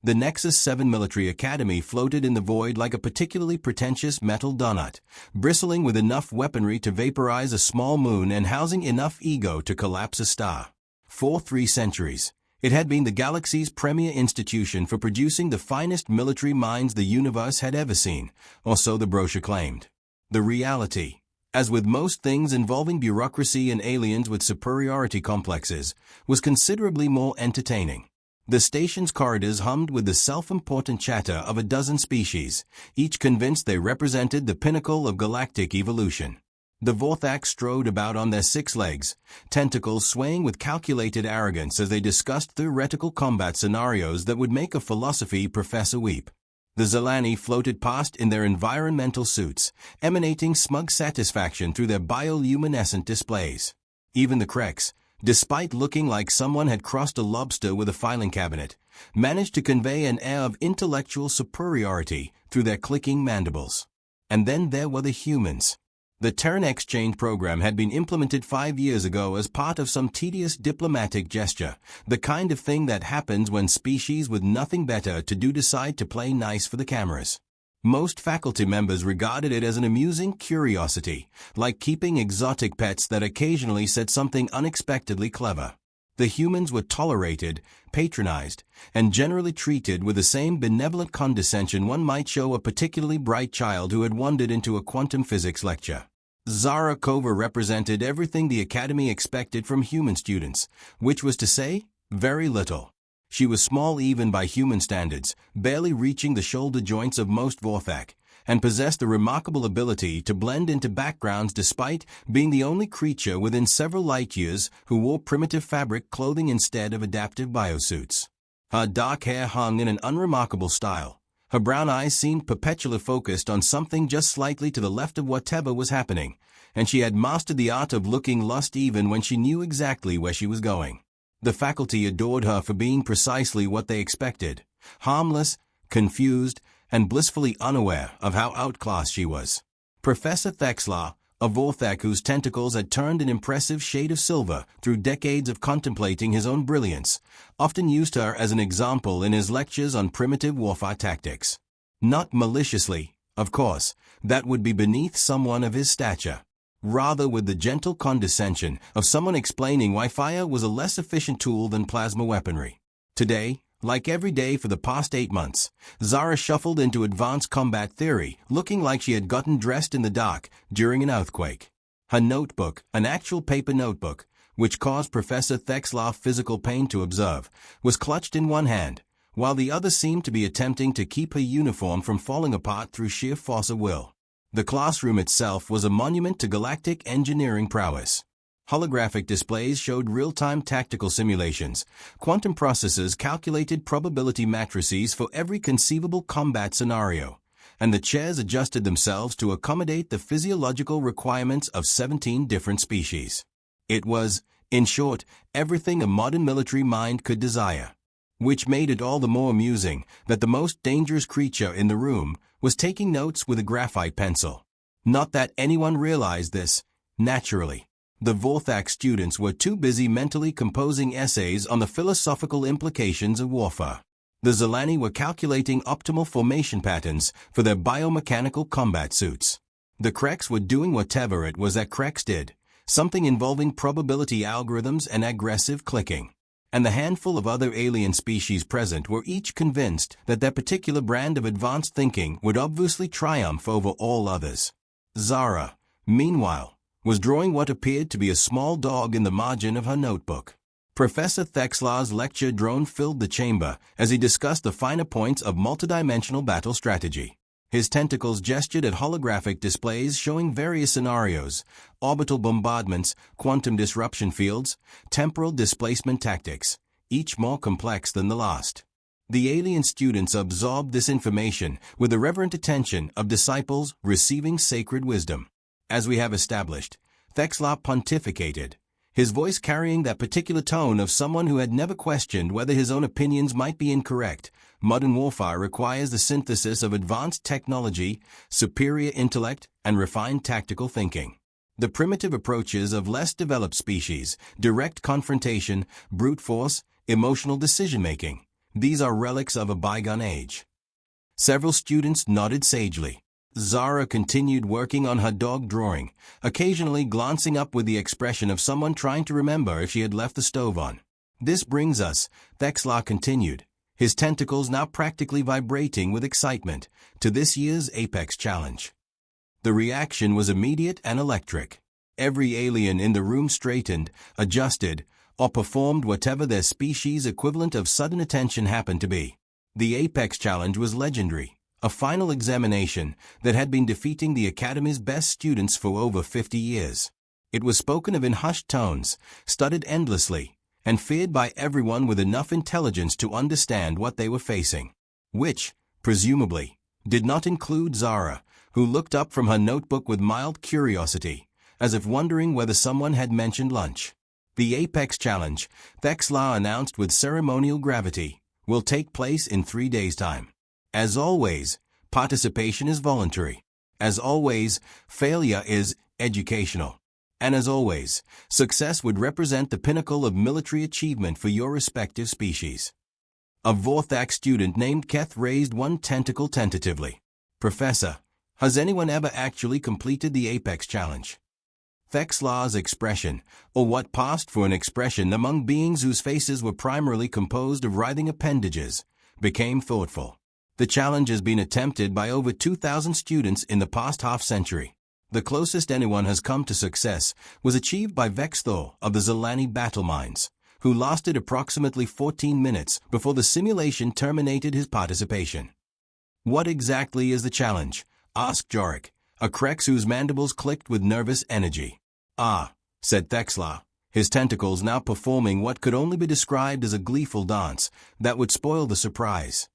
The Nexus 7 military academy floated in the void like a particularly pretentious metal donut, bristling with enough weaponry to vaporize a small moon and housing enough ego to collapse a star. For 3 centuries, it had been the galaxy's premier institution for producing the finest military minds the universe had ever seen, or so the brochure claimed. The reality, as with most things involving bureaucracy and aliens with superiority complexes, was considerably more entertaining. The station's corridors hummed with the self-important chatter of a dozen species, each convinced they represented the pinnacle of galactic evolution. The Vorthak strode about on their 6 legs, tentacles swaying with calculated arrogance as they discussed theoretical combat scenarios that would make a philosophy professor weep. The Zalani floated past in their environmental suits, emanating smug satisfaction through their bioluminescent displays. Even the Kreks, despite looking like someone had crossed a lobster with a filing cabinet, managed to convey an air of intellectual superiority through their clicking mandibles. And then there were the humans. The Terran exchange program had been implemented 5 years ago as part of some tedious diplomatic gesture, the kind of thing that happens when species with nothing better to do decide to play nice for the cameras. Most faculty members regarded it as an amusing curiosity, like keeping exotic pets that occasionally said something unexpectedly clever. The humans were tolerated, patronized, and generally treated with the same benevolent condescension one might show a particularly bright child who had wandered into a quantum physics lecture. Zara Kova represented everything the Academy expected from human students, which was to say, very little. She was small even by human standards, barely reaching the shoulder joints of most Vorthak, and possessed the remarkable ability to blend into backgrounds despite being the only creature within several light years who wore primitive fabric clothing instead of adaptive biosuits. Her dark hair hung in an unremarkable style. Her brown eyes seemed perpetually focused on something just slightly to the left of whatever was happening, and she had mastered the art of looking lost even when she knew exactly where she was going. The faculty adored her for being precisely what they expected, harmless, confused, and blissfully unaware of how outclassed she was. Professor Thexlar, a Vorthak whose tentacles had turned an impressive shade of silver through decades of contemplating his own brilliance, often used her as an example in his lectures on primitive warfare tactics. Not maliciously, of course, that would be beneath someone of his stature. Rather with the gentle condescension of someone explaining why fire was a less efficient tool than plasma weaponry. Today, like every day for the past 8 months, Zara shuffled into advanced combat theory, looking like she had gotten dressed in the dark during an earthquake. Her notebook, an actual paper notebook, which caused Professor Thexlar physical pain to observe, was clutched in one hand, while the other seemed to be attempting to keep her uniform from falling apart through sheer force of will. The classroom itself was a monument to galactic engineering prowess. Holographic displays showed real-time tactical simulations. Quantum processors calculated probability matrices for every conceivable combat scenario, and the chairs adjusted themselves to accommodate the physiological requirements of 17 different species. It was, in short, everything a modern military mind could desire. Which made it all the more amusing that the most dangerous creature in the room was taking notes with a graphite pencil. Not that anyone realized this, naturally. The Vorthak students were too busy mentally composing essays on the philosophical implications of warfare. The Zalani were calculating optimal formation patterns for their biomechanical combat suits. The Kreks were doing whatever it was that Kreks did, something involving probability algorithms and aggressive clicking. And the handful of other alien species present were each convinced that their particular brand of advanced thinking would obviously triumph over all others. Zara, meanwhile, was drawing what appeared to be a small dog in the margin of her notebook. Professor Thexlar's lecture drone filled the chamber as he discussed the finer points of multidimensional battle strategy. His tentacles gestured at holographic displays showing various scenarios, orbital bombardments, quantum disruption fields, temporal displacement tactics, each more complex than the last. The alien students absorbed this information with the reverent attention of disciples receiving sacred wisdom. As we have established, Thexlar pontificated, his voice carrying that particular tone of someone who had never questioned whether his own opinions might be incorrect. Modern warfare requires the synthesis of advanced technology, superior intellect, and refined tactical thinking. The primitive approaches of less developed species, direct confrontation, brute force, emotional decision-making, These are relics of a bygone age. Several students nodded sagely. Zara continued working on her dog drawing, occasionally glancing up with the expression of someone trying to remember if she had left the stove on. This brings us, Thexla continued, his tentacles now practically vibrating with excitement, to this year's Apex Challenge. The reaction was immediate and electric. Every alien in the room straightened, adjusted, or performed whatever their species equivalent of sudden attention happened to be. The Apex Challenge was legendary, a final examination that had been defeating the Academy's best students for over 50 years. It was spoken of in hushed tones, studied endlessly, and feared by everyone with enough intelligence to understand what they were facing. Which, presumably, did not include Zara, who looked up from her notebook with mild curiosity, as if wondering whether someone had mentioned lunch. The Apex Challenge, Thexla announced with ceremonial gravity, will take place in 3 days' time. As always, participation is voluntary. As always, failure is educational. And as always, success would represent the pinnacle of military achievement for your respective species. A Vorthak student named Keth raised one tentacle tentatively. Professor, has anyone ever actually completed the Apex Challenge? Thexla's expression, or what passed for an expression among beings whose faces were primarily composed of writhing appendages, became thoughtful. The challenge has been attempted by over 2,000 students in the past half-century. The closest anyone has come to success was achieved by Vexthor of the Zalani battle mines, who lasted approximately 14 minutes before the simulation terminated his participation. What exactly is the challenge? Asked Jorik, a Krex whose mandibles clicked with nervous energy. Ah, said Thexla, his tentacles now performing what could only be described as a gleeful dance that would spoil the surprise.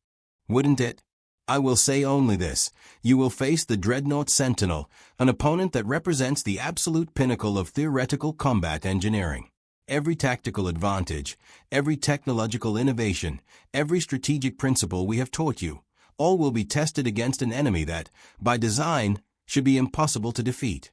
Wouldn't it? I will say only this, you will face the Dreadnought Sentinel, an opponent that represents the absolute pinnacle of theoretical combat engineering. Every tactical advantage, every technological innovation, every strategic principle we have taught you, all will be tested against an enemy that, by design, should be impossible to defeat.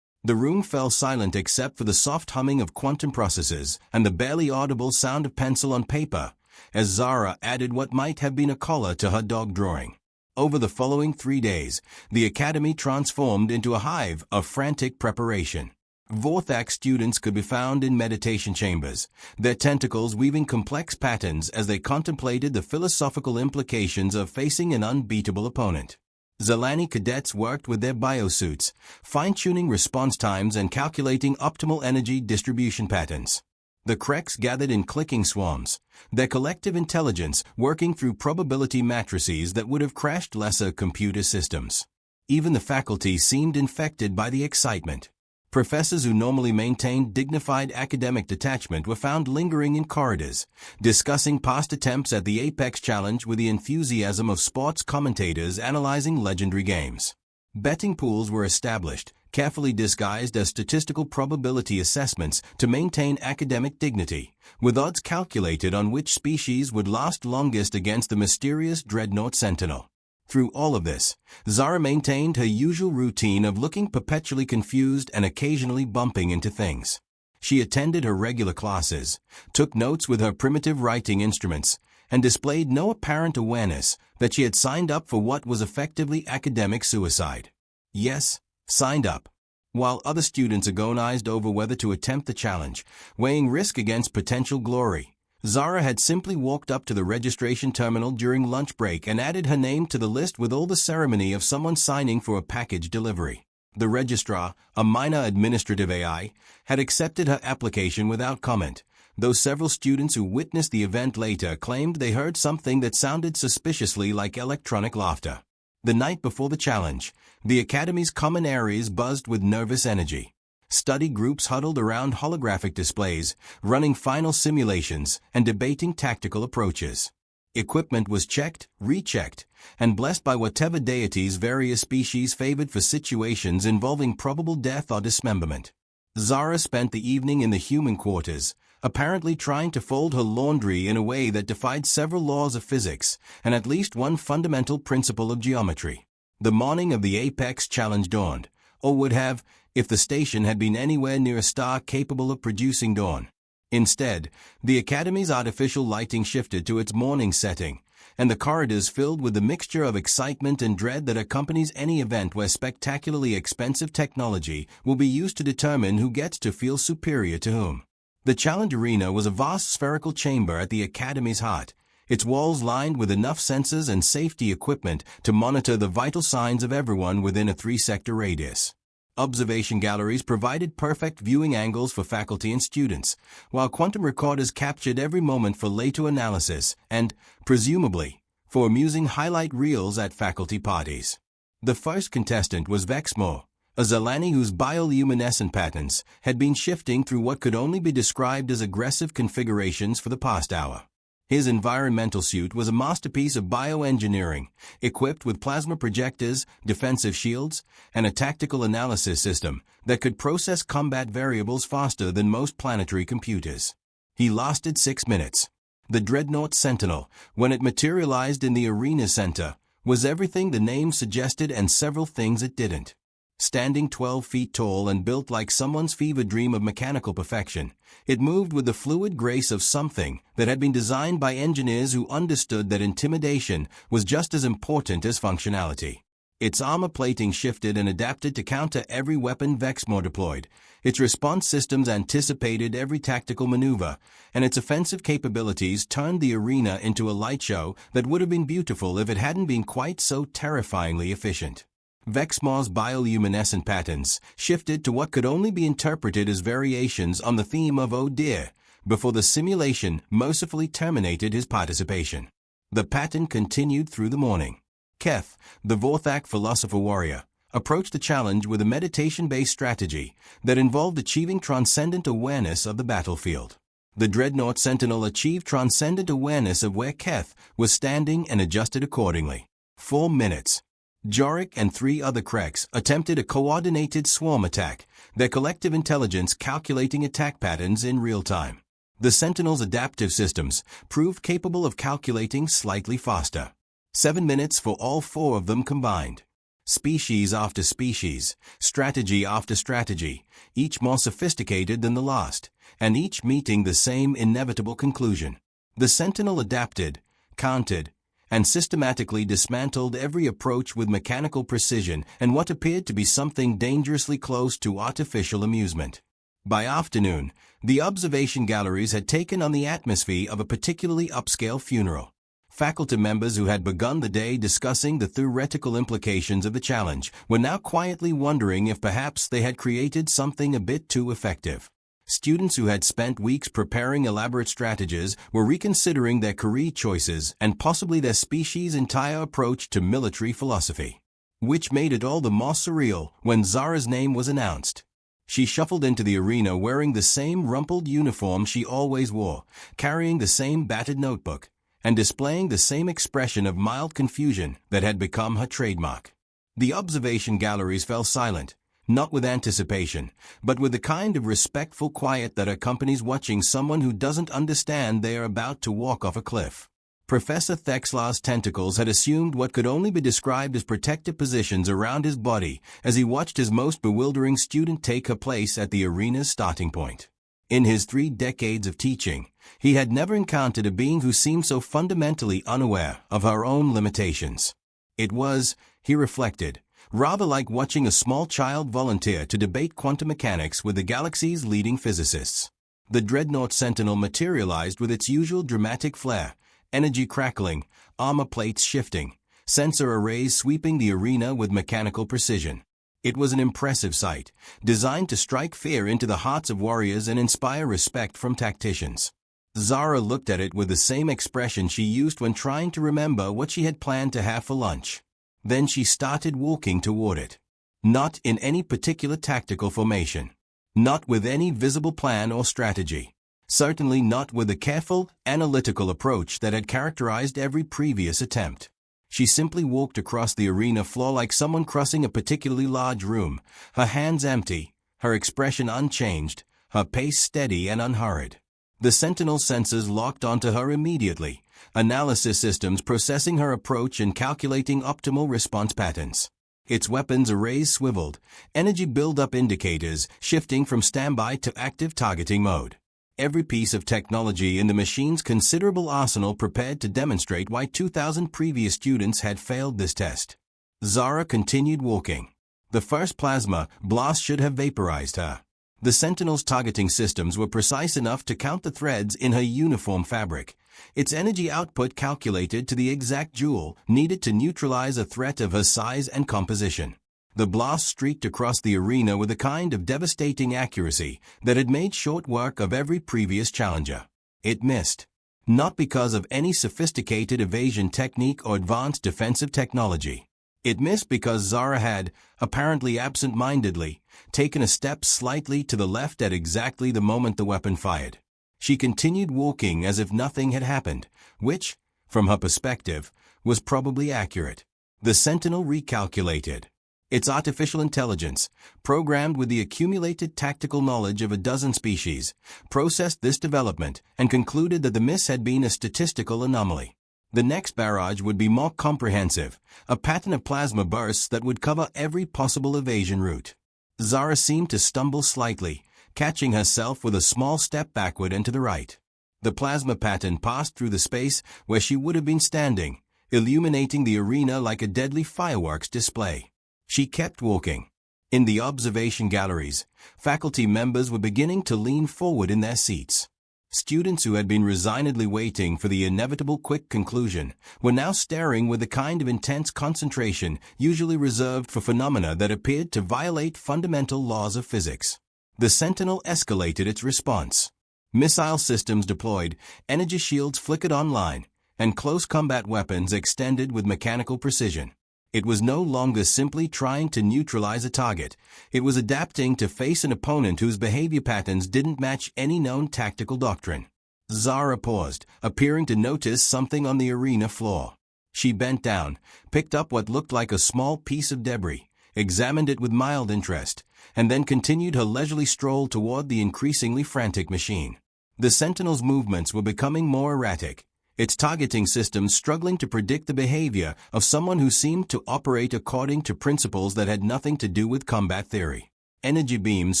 The room fell silent except for the soft humming of quantum processors and the barely audible sound of pencil on paper, as Zara added what might have been a color to her dog drawing. Over the following 3 days, the Academy transformed into a hive of frantic preparation. Vorthak students could be found in meditation chambers, their tentacles weaving complex patterns as they contemplated the philosophical implications of facing an unbeatable opponent. Zalani cadets worked with their biosuits, fine-tuning response times and calculating optimal energy distribution patterns. The Krex gathered in clicking swarms, their collective intelligence working through probability matrices that would have crashed lesser computer systems. Even the faculty seemed infected by the excitement. Professors who normally maintained dignified academic detachment were found lingering in corridors, discussing past attempts at the Apex Challenge with the enthusiasm of sports commentators analyzing legendary games. Betting pools were established, carefully disguised as statistical probability assessments to maintain academic dignity, with odds calculated on which species would last longest against the mysterious Dreadnought Sentinel. Through all of this, Zara maintained her usual routine of looking perpetually confused and occasionally bumping into things. She attended her regular classes, took notes with her primitive writing instruments, and displayed no apparent awareness that she had signed up for what was effectively academic suicide. Yes, signed up. While other students agonized over whether to attempt the challenge, weighing risk against potential glory, Zara had simply walked up to the registration terminal during lunch break and added her name to the list with all the ceremony of someone signing for a package delivery. The registrar, a minor administrative AI, had accepted her application without comment, though several students who witnessed the event later claimed they heard something that sounded suspiciously like electronic laughter. The night before the challenge, the Academy's common areas buzzed with nervous energy. Study groups huddled around holographic displays, running final simulations and debating tactical approaches. Equipment was checked, rechecked, and blessed by whatever deities various species favored for situations involving probable death or dismemberment. Zara spent the evening in the human quarters, apparently trying to fold her laundry in a way that defied several laws of physics and at least one fundamental principle of geometry. The morning of the Apex Challenge dawned, or would have, if the station had been anywhere near a star capable of producing dawn. Instead, the Academy's artificial lighting shifted to its morning setting, and the corridors filled with the mixture of excitement and dread that accompanies any event where spectacularly expensive technology will be used to determine who gets to feel superior to whom. The challenge arena was a vast spherical chamber at the Academy's heart, its walls lined with enough sensors and safety equipment to monitor the vital signs of everyone within a 3-sector radius. Observation galleries provided perfect viewing angles for faculty and students, while quantum recorders captured every moment for later analysis and, presumably, for amusing highlight reels at faculty parties. The first contestant was Vexmore, a Zalani whose bioluminescent patterns had been shifting through what could only be described as aggressive configurations for the past hour. His environmental suit was a masterpiece of bioengineering, equipped with plasma projectors, defensive shields, and a tactical analysis system that could process combat variables faster than most planetary computers. He lasted 6 minutes. The Dreadnought Sentinel, when it materialized in the arena center, was everything the name suggested and several things it didn't. Standing 12 feet tall and built like someone's fever dream of mechanical perfection, it moved with the fluid grace of something that had been designed by engineers who understood that intimidation was just as important as functionality. Its armor plating shifted and adapted to counter every weapon Vexmore deployed. Its response systems anticipated every tactical maneuver, and its offensive capabilities turned the arena into a light show that would have been beautiful if it hadn't been quite so terrifyingly efficient. Vexmore's bioluminescent patterns shifted to what could only be interpreted as variations on the theme of "Oh dear," before the simulation mercifully terminated his participation. The pattern continued through the morning. Keth, the Vorthak philosopher warrior, approached the challenge with a meditation-based strategy that involved achieving transcendent awareness of the battlefield. The Dreadnought Sentinel achieved transcendent awareness of where Keth was standing and adjusted accordingly. 4 minutes. Jorik and 3 other Kreks attempted a coordinated swarm attack, their collective intelligence calculating attack patterns in real time. The Sentinel's adaptive systems proved capable of calculating slightly faster. 7 minutes for all 4 of them combined. Species after species, strategy after strategy, each more sophisticated than the last, and each meeting the same inevitable conclusion. The Sentinel adapted, countered, and systematically dismantled every approach with mechanical precision and what appeared to be something dangerously close to artificial amusement. By afternoon, the observation galleries had taken on the atmosphere of a particularly upscale funeral. Faculty members who had begun the day discussing the theoretical implications of the challenge were now quietly wondering if perhaps they had created something a bit too effective. Students who had spent weeks preparing elaborate strategies were reconsidering their career choices and possibly their species' entire approach to military philosophy. Which made it all the more surreal when Zara's name was announced. She shuffled into the arena wearing the same rumpled uniform she always wore, carrying the same battered notebook, and displaying the same expression of mild confusion that had become her trademark. The observation galleries fell silent, not with anticipation, but with the kind of respectful quiet that accompanies watching someone who doesn't understand they are about to walk off a cliff. Professor Thexlar's tentacles had assumed what could only be described as protective positions around his body as he watched his most bewildering student take her place at the arena's starting point. In his 3 decades of teaching, he had never encountered a being who seemed so fundamentally unaware of her own limitations. It was, he reflected, rather like watching a small child volunteer to debate quantum mechanics with the galaxy's leading physicists. The Dreadnought Sentinel materialized with its usual dramatic flair, energy crackling, armor plates shifting, sensor arrays sweeping the arena with mechanical precision. It was an impressive sight, designed to strike fear into the hearts of warriors and inspire respect from tacticians. Zara looked at it with the same expression she used when trying to remember what she had planned to have for lunch. Then she started walking toward it. Not in any particular tactical formation. Not with any visible plan or strategy. Certainly not with the careful, analytical approach that had characterized every previous attempt. She simply walked across the arena floor like someone crossing a particularly large room, her hands empty, her expression unchanged, her pace steady and unhurried. The Sentinel sensors locked onto her immediately, analysis systems processing her approach and calculating optimal response patterns. Its weapons arrays swiveled, energy build-up indicators shifting from standby to active targeting mode. every piece of technology in the machine's considerable arsenal prepared to demonstrate why 2,000 previous students had failed this test. Zara continued walking. The first plasma blast should have vaporized her. The Sentinel's targeting systems were precise enough to count the threads in her uniform fabric, its energy output calculated to the exact joule needed to neutralize a threat of her size and composition. The blast streaked across the arena with a kind of devastating accuracy that had made short work of every previous challenger. It missed. Not because of any sophisticated evasion technique or advanced defensive technology. It missed because Zara had, apparently absent-mindedly, taken a step slightly to the left at exactly the moment the weapon fired. She continued walking as if nothing had happened, which, from her perspective, was probably accurate. The Sentinel recalculated. Its artificial intelligence, programmed with the accumulated tactical knowledge of a dozen species, processed this development and concluded that the miss had been a statistical anomaly. The next barrage would be more comprehensive, a pattern of plasma bursts that would cover every possible evasion route. Zara seemed to stumble slightly, catching herself with a small step backward and to the right. The plasma pattern passed through the space where she would have been standing, illuminating the arena like a deadly fireworks display. She kept walking. In the observation galleries, faculty members were beginning to lean forward in their seats. Students who had been resignedly waiting for the inevitable quick conclusion were now staring with the kind of intense concentration usually reserved for phenomena that appeared to violate fundamental laws of physics. The Sentinel escalated its response. Missile systems deployed, energy shields flickered online, and close combat weapons extended with mechanical precision. It was no longer simply trying to neutralize a target. It was adapting to face an opponent whose behavior patterns didn't match any known tactical doctrine. Zara paused, appearing to notice something on the arena floor. She bent down, picked up what looked like a small piece of debris, examined it with mild interest, and then continued her leisurely stroll toward the increasingly frantic machine. The Sentinel's movements were becoming more erratic, its targeting systems struggling to predict the behavior of someone who seemed to operate according to principles that had nothing to do with combat theory. Energy beams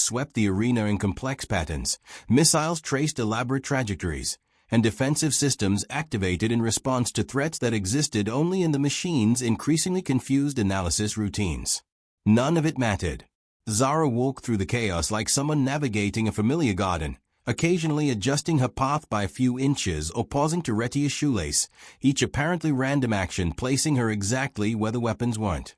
swept the arena in complex patterns, missiles traced elaborate trajectories, and defensive systems activated in response to threats that existed only in the machine's increasingly confused analysis routines. None of it mattered. Zara walked through the chaos like someone navigating a familiar garden, occasionally adjusting her path by a few inches or pausing to retie a shoelace, each apparently random action placing her exactly where the weapons weren't.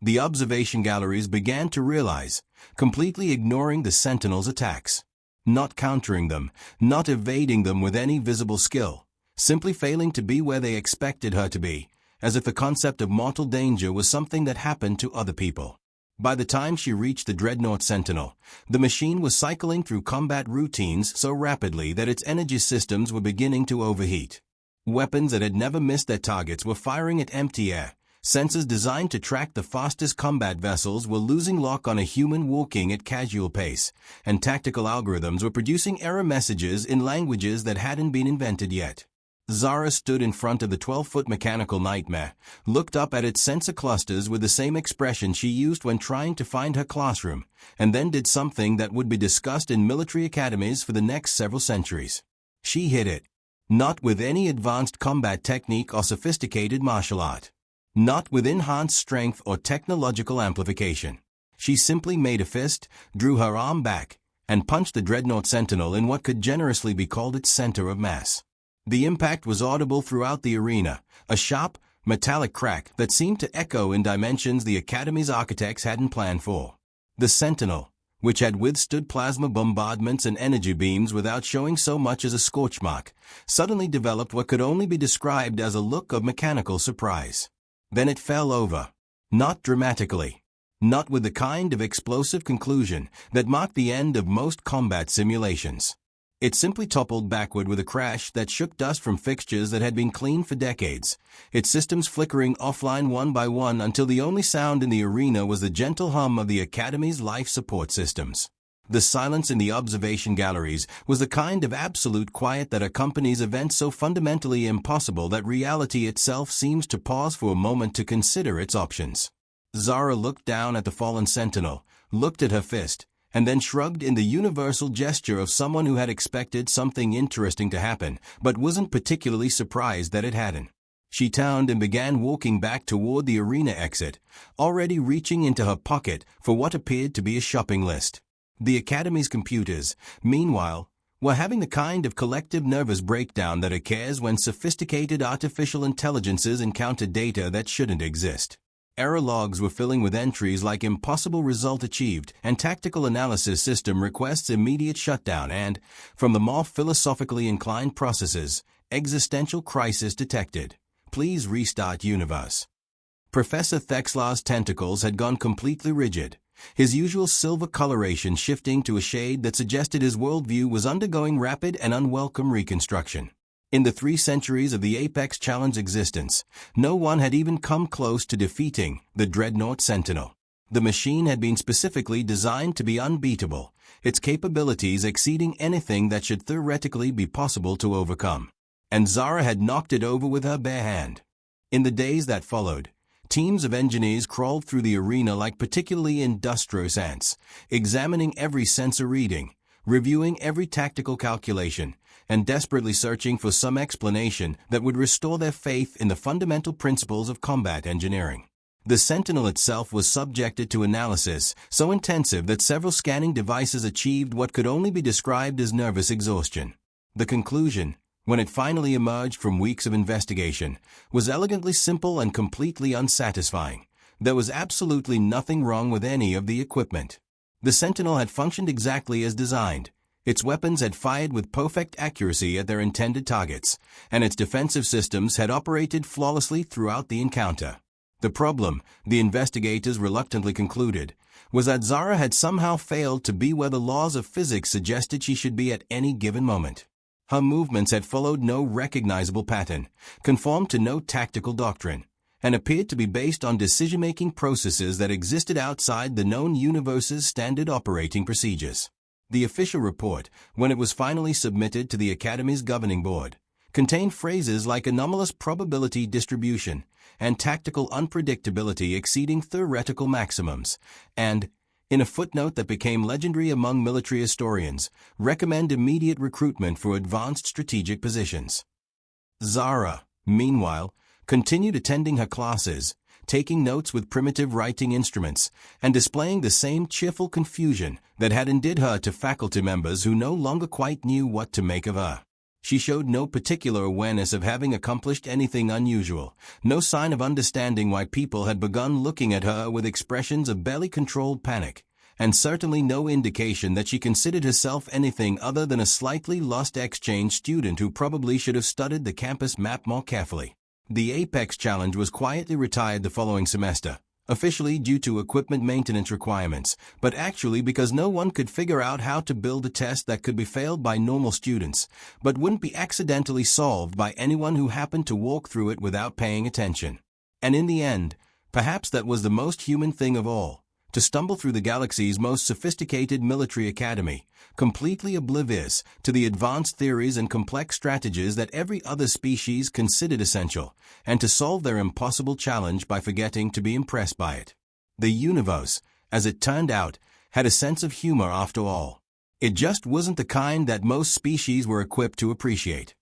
The observation galleries began to realize, completely ignoring the Sentinel's attacks. Not countering them, not evading them with any visible skill, simply failing to be where they expected her to be, as if the concept of mortal danger was something that happened to other people. By the time she reached the Dreadnought Sentinel, the machine was cycling through combat routines so rapidly that its energy systems were beginning to overheat. Weapons that had never missed their targets were firing at empty air. Sensors designed to track the fastest combat vessels were losing lock on a human walking at casual pace, and tactical algorithms were producing error messages in languages that hadn't been invented yet. Zara stood in front of the 12-foot mechanical nightmare, looked up at its sensor clusters with the same expression she used when trying to find her classroom, and then did something that would be discussed in military academies for the next several centuries. She hit it. Not with any advanced combat technique or sophisticated martial art. Not with enhanced strength or technological amplification. She simply made a fist, drew her arm back, and punched the Dreadnought Sentinel in what could generously be called its center of mass. The impact was audible throughout the arena, a sharp, metallic crack that seemed to echo in dimensions the Academy's architects hadn't planned for. The Sentinel, which had withstood plasma bombardments and energy beams without showing so much as a scorch mark, suddenly developed what could only be described as a look of mechanical surprise. Then it fell over. Not dramatically. Not with the kind of explosive conclusion that marked the end of most combat simulations. It simply toppled backward with a crash that shook dust from fixtures that had been cleaned for decades, its systems flickering offline one by one until the only sound in the arena was the gentle hum of the Academy's life support systems. The silence in the observation galleries was the kind of absolute quiet that accompanies events so fundamentally impossible that reality itself seems to pause for a moment to consider its options. Zara looked down at the fallen Sentinel, looked at her fist, and then shrugged in the universal gesture of someone who had expected something interesting to happen, but wasn't particularly surprised that it hadn't. She turned and began walking back toward the arena exit, already reaching into her pocket for what appeared to be a shopping list. The Academy's computers, meanwhile, were having the kind of collective nervous breakdown that occurs when sophisticated artificial intelligences encounter data that shouldn't exist. Error logs were filling with entries like impossible result achieved, and tactical analysis system requests immediate shutdown and, from the more philosophically inclined processes, existential crisis detected. Please restart universe. Professor Thexlar's tentacles had gone completely rigid, his usual silver coloration shifting to a shade that suggested his worldview was undergoing rapid and unwelcome reconstruction. In the 3 centuries of the Apex Challenge existence, no one had even come close to defeating the Dreadnought Sentinel. The machine had been specifically designed to be unbeatable, its capabilities exceeding anything that should theoretically be possible to overcome. And Zara had knocked it over with her bare hand. In the days that followed, teams of engineers crawled through the arena like particularly industrious ants, examining every sensor reading, reviewing every tactical calculation, and desperately searching for some explanation that would restore their faith in the fundamental principles of combat engineering. The Sentinel itself was subjected to analysis so intensive that several scanning devices achieved what could only be described as nervous exhaustion. The conclusion, when it finally emerged from weeks of investigation, was elegantly simple and completely unsatisfying. There was absolutely nothing wrong with any of the equipment. The Sentinel had functioned exactly as designed. Its weapons had fired with perfect accuracy at their intended targets, and its defensive systems had operated flawlessly throughout the encounter. The problem, the investigators reluctantly concluded, was that Zara had somehow failed to be where the laws of physics suggested she should be at any given moment. Her movements had followed no recognizable pattern, conformed to no tactical doctrine, and appeared to be based on decision-making processes that existed outside the known universe's standard operating procedures. The official report, when it was finally submitted to the Academy's governing board, contained phrases like anomalous probability distribution and tactical unpredictability exceeding theoretical maximums, and, in a footnote that became legendary among military historians, recommend immediate recruitment for advanced strategic positions. Zara, meanwhile, continued attending her classes, taking notes with primitive writing instruments, and displaying the same cheerful confusion that had endeared her to faculty members who no longer quite knew what to make of her. She showed no particular awareness of having accomplished anything unusual, no sign of understanding why people had begun looking at her with expressions of barely controlled panic, and certainly no indication that she considered herself anything other than a slightly lost exchange student who probably should have studied the campus map more carefully. The Apex Challenge was quietly retired the following semester, officially due to equipment maintenance requirements, but actually because no one could figure out how to build a test that could be failed by normal students, but wouldn't be accidentally solved by anyone who happened to walk through it without paying attention. And in the end, perhaps that was the most human thing of all, to stumble through the galaxy's most sophisticated military academy, completely oblivious to the advanced theories and complex strategies that every other species considered essential, and to solve their impossible challenge by forgetting to be impressed by it. The universe, as it turned out, had a sense of humor after all. It just wasn't the kind that most species were equipped to appreciate.